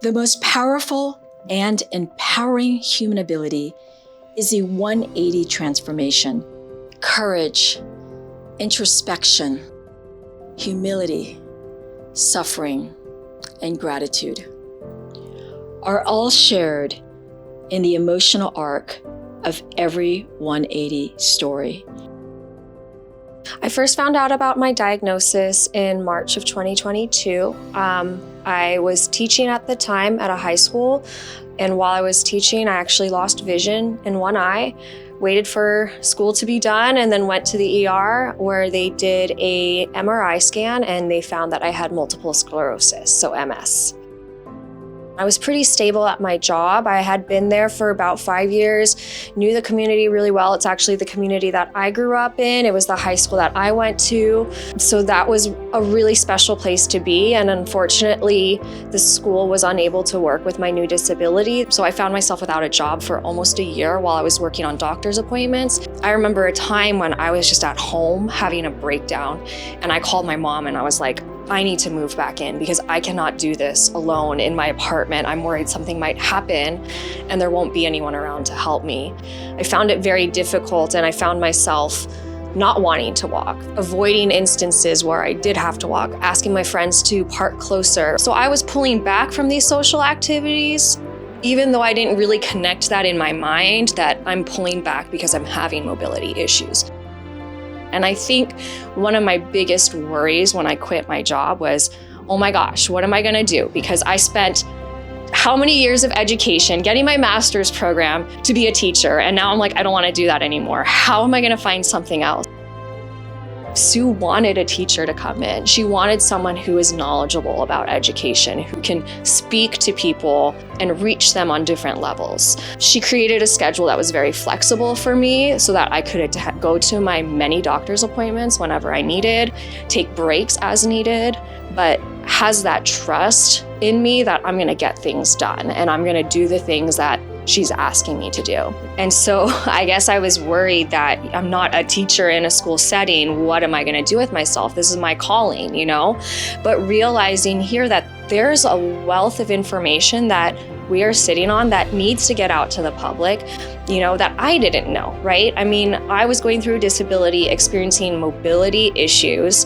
The most powerful and empowering human ability is the 180 transformation. Courage, introspection, humility, suffering, and gratitude are all shared in the emotional arc of every 180 story. I first found out about my diagnosis in March of 2022. I was teaching at the time at a high school, and while I was teaching, I actually lost vision in one eye, waited for school to be done, and then went to the ER where they did a MRI scan and they found that I had multiple sclerosis, so MS. I was pretty stable at my job. I had been there for about 5 years, knew the community really well. It's actually the community that I grew up in. It was the high school that I went to. So that was a really special place to be. And unfortunately, the school was unable to work with my new disability. So I found myself without a job for almost a year while I was working on doctor's appointments. I remember a time when I was just at home having a breakdown, and I called my mom and I was like, I need to move back in because I cannot do this alone in my apartment. I'm worried something might happen and there won't be anyone around to help me. I found it very difficult, and I found myself not wanting to walk, avoiding instances where I did have to walk, asking my friends to park closer. So I was pulling back from these social activities, even though I didn't really connect that in my mind that I'm pulling back because I'm having mobility issues. And I think one of my biggest worries when I quit my job was, oh my gosh, what am I gonna do? Because I spent how many years of education getting my master's program to be a teacher, and now I'm like, I don't wanna do that anymore. How am I gonna find something else? Sue wanted a teacher to come in. She wanted someone who is knowledgeable about education, who can speak to people and reach them on different levels. She created a schedule that was very flexible for me so that I could go to my many doctor's appointments whenever I needed, take breaks as needed, but has that trust in me that I'm gonna get things done and I'm gonna do the things that she's asking me to do. And so I guess I was worried that I'm not a teacher in a school setting. What am I going to do with myself? This is my calling, you know? But realizing here that there's a wealth of information that we are sitting on that needs to get out to the public, you know, that I didn't know, right? I mean, I was going through disability, experiencing mobility issues,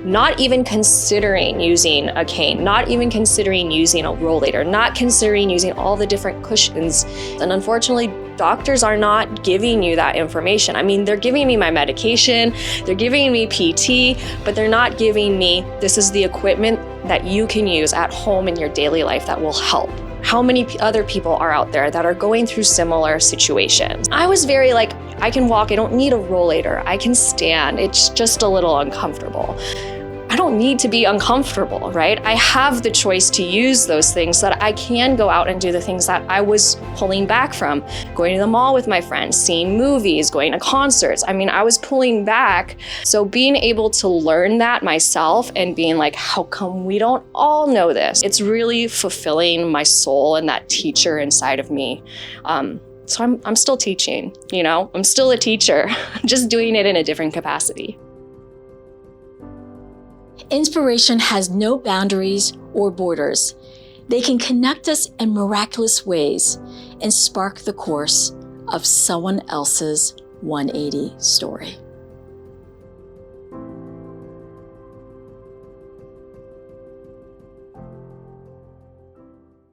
not even considering using a cane, not even considering using a rollator, not considering using all the different cushions. And unfortunately, doctors are not giving you that information. I mean, they're giving me my medication, they're giving me PT, but they're not giving me, this is the equipment that you can use at home in your daily life that will help. How many other people are out there that are going through similar situations? I was very like, I can walk, I don't need a rollator, I can stand, it's just a little uncomfortable. I don't need to be uncomfortable, right? I have the choice to use those things so that I can go out and do the things that I was pulling back from. Going to the mall with my friends, seeing movies, going to concerts. I mean, I was pulling back. So being able to learn that myself and being like, how come we don't all know this? It's really fulfilling my soul and that teacher inside of me. So I'm still teaching, you know? I'm still a teacher, just doing it in a different capacity. Inspiration has no boundaries or borders. They can connect us in miraculous ways and spark the course of someone else's 180 story.